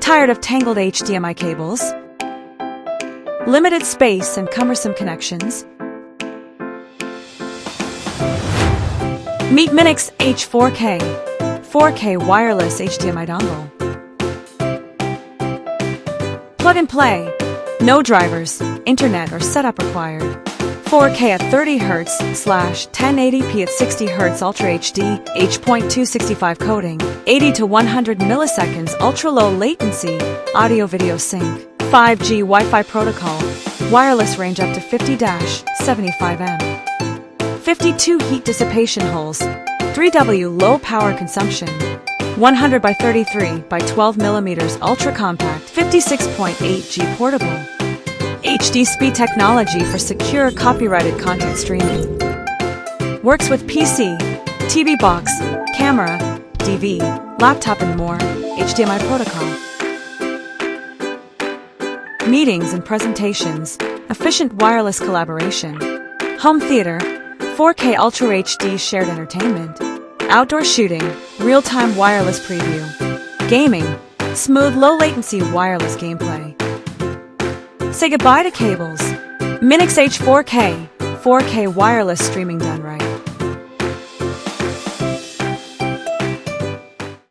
Tired of tangled HDMI cables? Limited space and cumbersome connections? Meet MINIX H4K 4K wireless HDMI dongle. Plug and play. No drivers, internet or setup required. 4K at 30 Hz/1080p at 60 Hz Ultra HD H.265 coding, 80 to 100 milliseconds ultra low latency, audio video sync, 5G Wi-Fi protocol, wireless range up to 50-75 m, 52 heat dissipation holes, 3W low power consumption, 100 by 33 by 12 mm ultra compact, 56.8 G portable. HDCP Technology for secure copyrighted content streaming. Works with PC, TV box, camera, DV, laptop and more. HDMI protocol. Meetings and presentations. Efficient wireless collaboration. Home theater. 4K Ultra HD shared entertainment. Outdoor shooting. Real-time wireless preview. Gaming. Smooth low-latency wireless gameplay. Say goodbye to cables. MINIX H4K 4K wireless streaming done right.